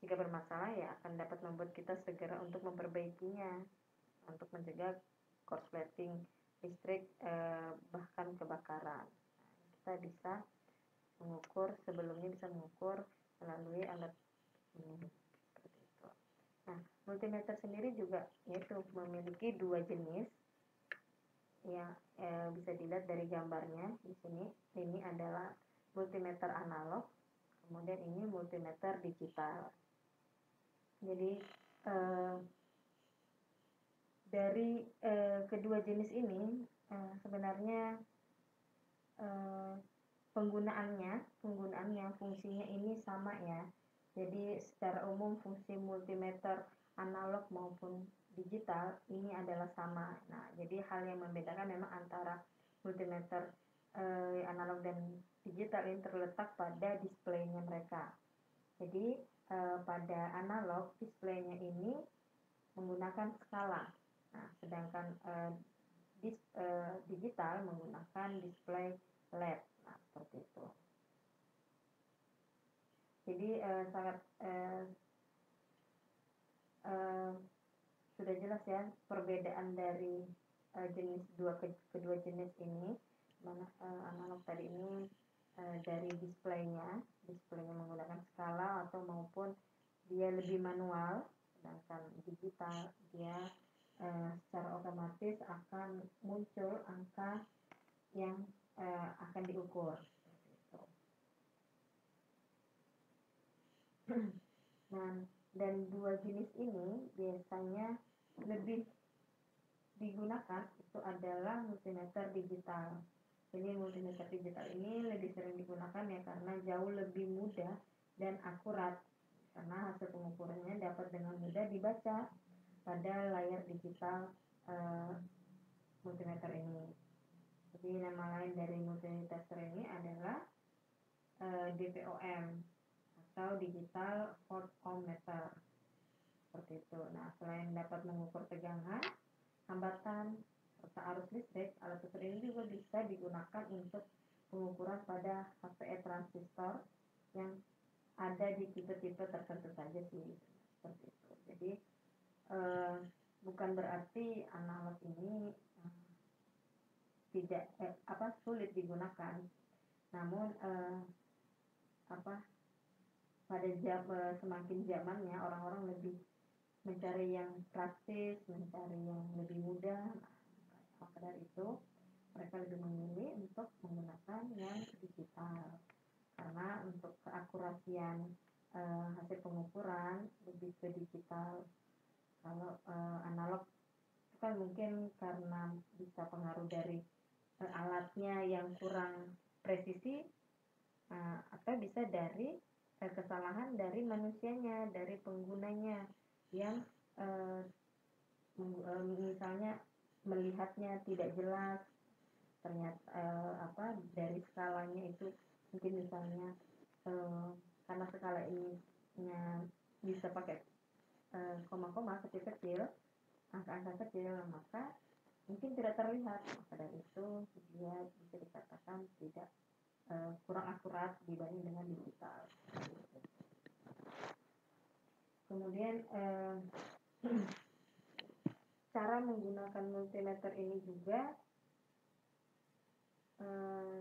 jika bermasalah ya akan dapat membuat kita segera untuk memperbaikinya, untuk mencegah korsleting listrik bahkan kebakaran. Kita bisa mengukur melalui alat ini. Seperti itu. Nah, multimeter sendiri juga yaitu memiliki dua jenis yang bisa dilihat dari gambarnya di sini. Ini adalah multimeter analog, kemudian ini multimeter digital. Jadi dari kedua jenis ini sebenarnya penggunaannya fungsinya ini sama ya. Jadi secara umum fungsi multimeter analog maupun digital ini adalah sama. Nah, jadi hal yang membedakan memang antara multimeter analog dan digital ini terletak pada displaynya mereka. Jadi pada analog displaynya ini menggunakan skala. Nah, sedangkan digital menggunakan display LED. Nah, seperti itu. Jadi sangat sudah jelas ya perbedaan dari kedua jenis ini. Mana analog tadi ini dari displaynya menggunakan skala atau maupun dia lebih manual, sedangkan digital dia secara otomatis akan muncul angka yang akan diukur. Nah, dan dua jenis ini biasanya lebih digunakan itu adalah multimeter digital. Jadi multimeter digital ini lebih sering digunakan ya karena jauh lebih mudah dan akurat karena hasil pengukurannya dapat dengan mudah dibaca pada layar digital multimeter ini. Jadi nama lain dari multimeter ini adalah DVOM atau digital voltmeter seperti itu. Nah, selain dapat mengukur tegangan, hambatan, serta arus listrik, alat ukur ini juga bisa digunakan untuk pengukuran pada HPE transistor yang ada di tipe-tipe tertentu saja sih, seperti itu. Jadi bukan berarti analog ini tidak sulit digunakan, namun semakin zamannya orang-orang lebih mencari yang praktis, mencari yang lebih mudah. Maka dari itu mereka lebih memilih untuk menggunakan yang digital karena untuk keakurasian hasil pengukuran lebih ke digital. Kalau analog itu kan mungkin karena bisa pengaruh dari alatnya yang kurang presisi atau bisa dari kesalahan dari manusianya, dari penggunanya yang misalnya melihatnya tidak jelas, ternyata dari skalanya itu mungkin misalnya karena skala ini bisa pakai koma-koma kecil-kecil, angka-angka kecil, maka mungkin tidak terlihat. Maka dari itu dia bisa dikatakan tidak kurang akurat dibanding dengan digital. Kemudian cara menggunakan multimeter ini juga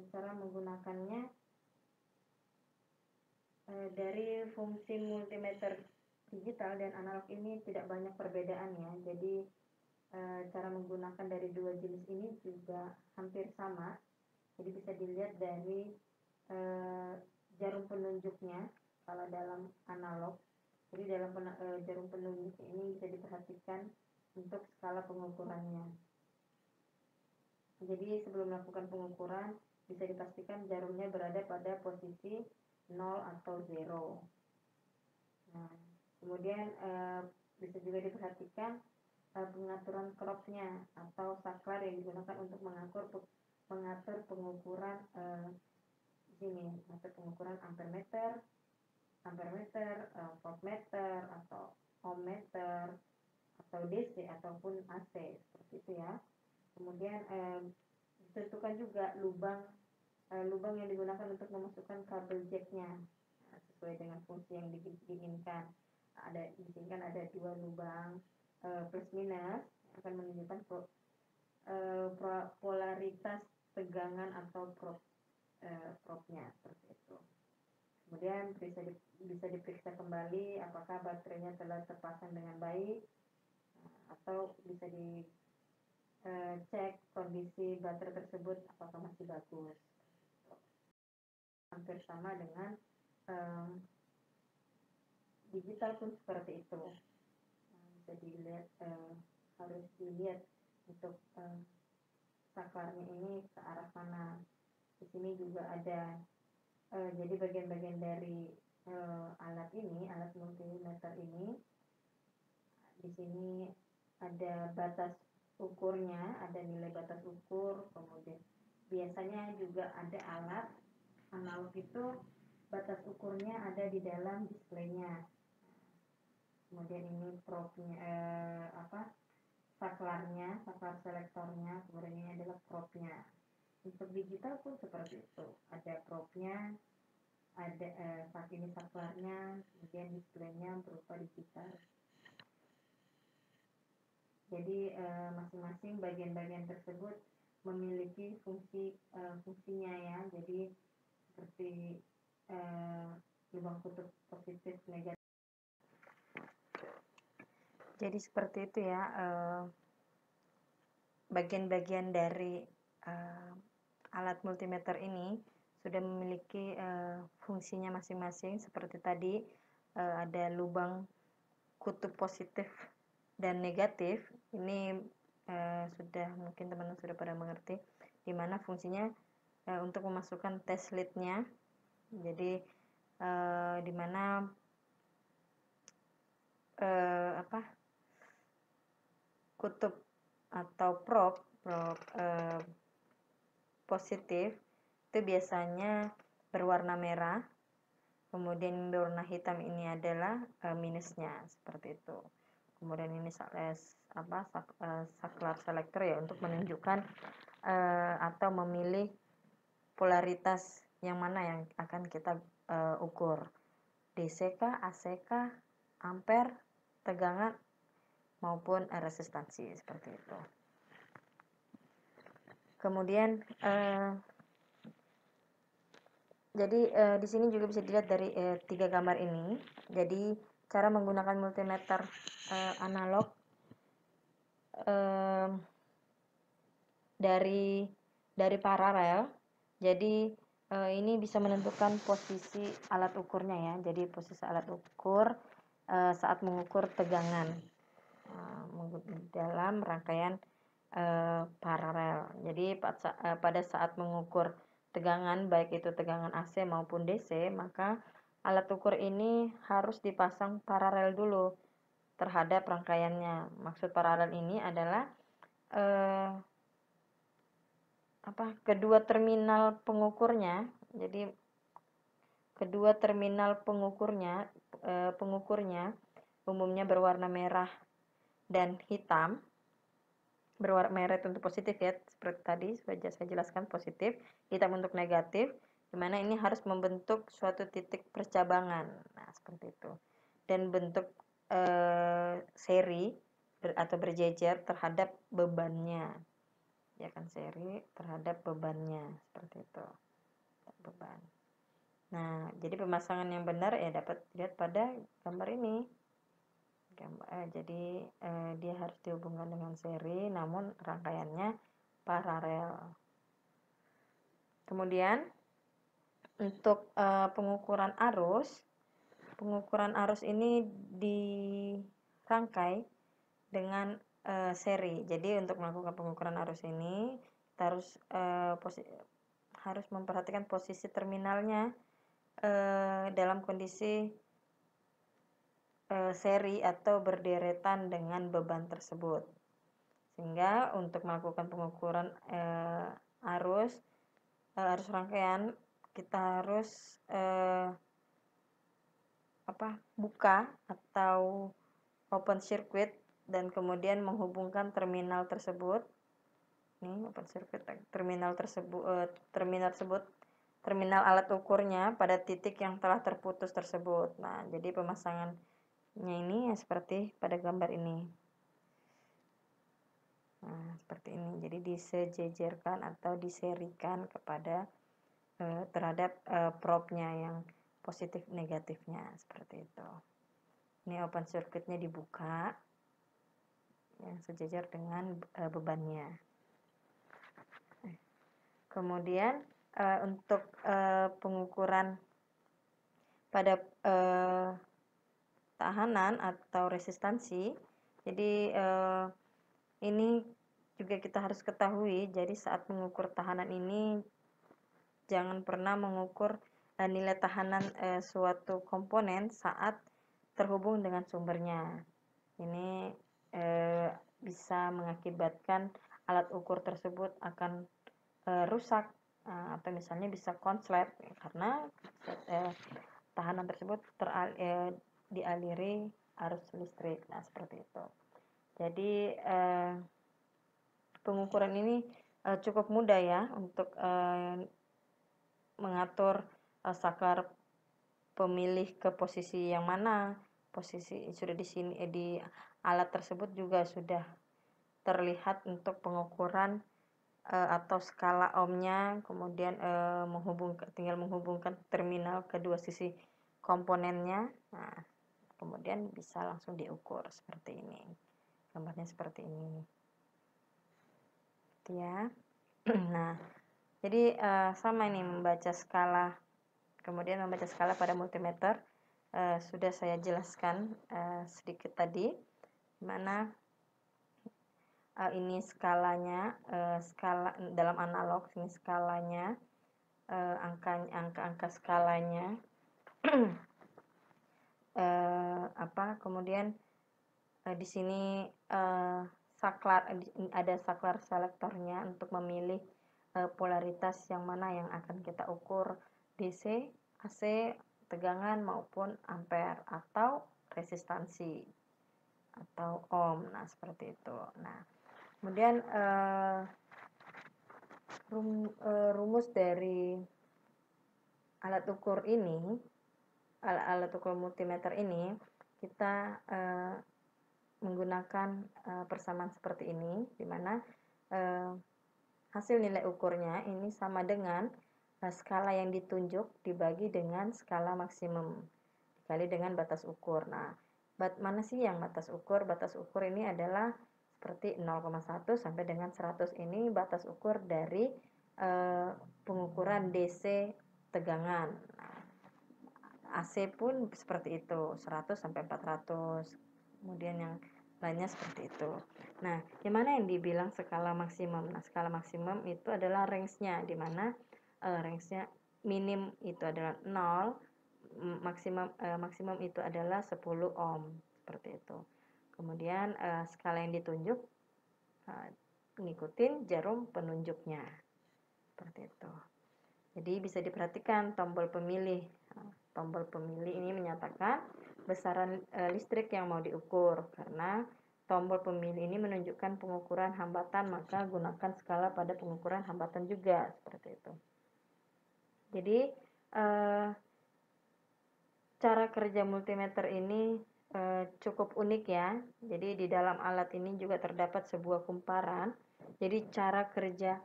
cara menggunakannya dari fungsi multimeter digital dan analog ini tidak banyak perbedaannya. Jadi cara menggunakan dari dua jenis ini juga hampir sama. Jadi bisa dilihat dari jarum penunjuknya kalau dalam analog. Jadi dalam jarum penunjuk ini bisa diperhatikan untuk skala pengukurannya. Jadi sebelum melakukan pengukuran bisa dipastikan jarumnya berada pada posisi 0 atau 0. Nah, kemudian bisa juga diperhatikan pengaturan cropnya atau saklar yang digunakan untuk mengatur pengukuran di sini, mengatur pengukuran ampermeter, voltmeter atau ohmmeter atau DC ataupun AC seperti itu ya. Kemudian ditentukan juga lubang yang digunakan untuk memasukkan kabel jacknya sesuai dengan fungsi yang diinginkan. Di sini kan ada dua lubang plus minus yang akan menunjukkan polaritas tegangan atau propnya seperti itu. Kemudian bisa diperiksa kembali apakah baterainya telah terpasang dengan baik atau bisa dicek kondisi baterai tersebut apakah masih bagus. Hampir sama dengan digital pun seperti itu. Bisa dilihat harus dilihat untuk saklarnya ini ke arah sana. Di sini juga ada jadi bagian-bagian dari alat multimeter ini, di sini ada batas ukurnya, ada nilai batas ukur, kemudian biasanya juga ada alat analog itu batas ukurnya ada di dalam displaynya. Kemudian ini probnya saklar selektornya, kemudian ini adalah probnya. Untuk digital pun seperti itu, ada probnya, ada saat ini saklarnya, kemudian displaynya berupa digital. Jadi masing-masing bagian-bagian tersebut memiliki fungsinya ya. Jadi seperti lubang kutub positif negatif. Jadi seperti itu ya, bagian-bagian dari alat multimeter ini sudah memiliki fungsinya masing-masing. Seperti tadi ada lubang kutub positif dan negatif. Ini sudah mungkin teman-teman sudah pada mengerti, dimana fungsinya untuk memasukkan test lead-nya. Jadi dimana kutub atau probe positif itu biasanya berwarna merah, kemudian berwarna hitam ini adalah minusnya, seperti itu. Kemudian ini saklar selektor ya, untuk menunjukkan atau memilih polaritas yang mana yang akan kita ukur, DC kah, AC kah, ampere, tegangan maupun resistansi, seperti itu. Kemudian jadi di sini juga bisa dilihat dari 3 gambar ini. Jadi cara menggunakan multimeter analog dari paralel. Jadi ini bisa menentukan posisi alat ukurnya ya. Jadi posisi alat ukur saat mengukur tegangan dalam rangkaian paralel. Jadi pada saat mengukur tegangan, baik itu tegangan AC maupun DC, maka alat ukur ini harus dipasang paralel dulu terhadap rangkaiannya. Maksud paralel ini adalah kedua terminal pengukurnya. Jadi kedua terminal pengukurnya umumnya berwarna merah dan hitam. Berwarna merah untuk positif ya, seperti tadi sudah saya jelaskan, positif, hitam untuk negatif, dimana ini harus membentuk suatu titik percabangan. Nah, seperti itu. Dan bentuk seri atau berjejer terhadap bebannya. Ya kan, seri terhadap bebannya, seperti itu. Beban. Nah, jadi pemasangan yang benar ya dapat dilihat pada gambar ini. Jadi dia harus dihubungkan dengan seri, namun rangkaiannya paralel. Kemudian untuk pengukuran arus ini dirangkai dengan seri. Jadi untuk melakukan pengukuran arus ini kita harus memperhatikan posisi terminalnya dalam kondisi seri atau berderetan dengan beban tersebut. Sehingga untuk melakukan pengukuran arus rangkaian, kita harus buka atau open circuit dan kemudian menghubungkan terminal tersebut. Ini open circuit terminal alat ukurnya pada titik yang telah terputus tersebut. Nah, jadi pemasangannya ini seperti pada gambar ini. Nah, seperti ini. Jadi disejajarkan atau diserikan kepada terhadap probe-nya yang positif negatifnya, seperti itu. Ini open circuit-nya dibuka yang sejajar dengan bebannya. Kemudian untuk pengukuran pada tahanan atau resistansi, jadi ini juga kita harus ketahui, jadi saat mengukur tahanan ini jangan pernah mengukur nilai tahanan suatu komponen saat terhubung dengan sumbernya. Ini bisa mengakibatkan alat ukur tersebut akan rusak atau misalnya bisa konslet karena tahanan tersebut dialiri arus listrik. Nah, seperti itu. Jadi pengukuran ini cukup mudah ya untuk mengatur saklar pemilih ke posisi yang mana. Posisi sudah di sini di alat tersebut juga sudah terlihat untuk pengukuran atau skala ohmnya, kemudian tinggal menghubungkan terminal kedua sisi komponennya. Nah, kemudian bisa langsung diukur seperti ini. Gambarnya seperti ini. Gitu ya. Nah, jadi sama ini membaca skala, kemudian membaca skala pada multimeter sudah saya jelaskan sedikit tadi, mana ini skalanya, skala dalam analog, ini skalanya, angka-angka skalanya, kemudian di sini ada saklar selektornya untuk memilih polaritas yang mana yang akan kita ukur, DC, AC, tegangan maupun ampere atau resistansi atau ohm. Nah, seperti itu. Nah, kemudian rumus dari alat ukur ini, alat ukur multimeter ini, kita menggunakan persamaan seperti ini, di mana hasil nilai ukurnya ini sama dengan skala yang ditunjuk dibagi dengan skala maksimum dikali dengan batas ukur. Nah, mana sih yang batas ukur? Batas ukur ini adalah seperti 0,1 sampai dengan 100. Ini batas ukur dari pengukuran DC tegangan. Nah, AC pun seperti itu, 100 sampai 400. Kemudian yang lainnya seperti itu. Nah, yang mana yang dibilang skala maksimum? Nah, skala maksimum itu adalah range-nya, di mana range-nya minim itu adalah 0, maksimum itu adalah 10 ohm, seperti itu. Kemudian skala yang ditunjuk ngikutin jarum penunjuknya, seperti itu. Jadi bisa diperhatikan tombol pemilih. Tombol pemilih ini menyatakan besaran listrik yang mau diukur. Karena tombol pemilih ini menunjukkan pengukuran hambatan, maka gunakan skala pada pengukuran hambatan juga, seperti itu. Jadi cara kerja multimeter ini cukup unik ya. Jadi di dalam alat ini juga terdapat sebuah kumparan. Jadi cara kerja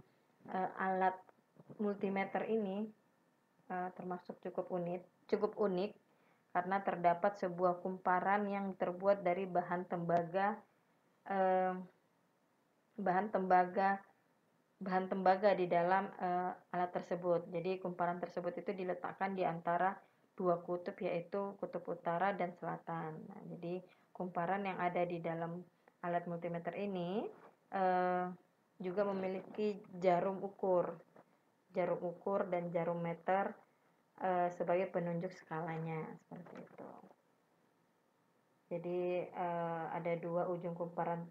alat multimeter ini termasuk cukup unik karena terdapat sebuah kumparan yang terbuat dari bahan tembaga di dalam alat tersebut. Jadi kumparan tersebut itu diletakkan di antara dua kutub, yaitu kutub utara dan selatan. Nah, jadi kumparan yang ada di dalam alat multimeter ini juga memiliki jarum ukur dan jarum meter sebagai penunjuk skalanya, seperti itu. Jadi ada dua ujung kumparan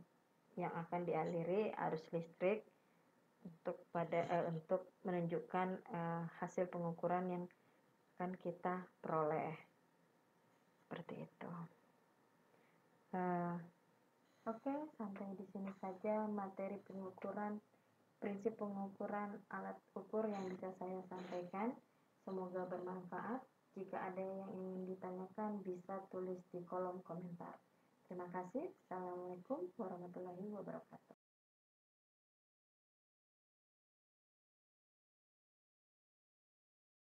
yang akan dialiri arus listrik untuk menunjukkan hasil pengukuran yang akan kita peroleh, seperti itu. Oke, sampai di sini saja materi prinsip pengukuran alat ukur yang bisa saya sampaikan. Semoga bermanfaat. Jika ada yang ingin ditanyakan, bisa tulis di kolom komentar. Terima kasih. Assalamualaikum warahmatullahi wabarakatuh.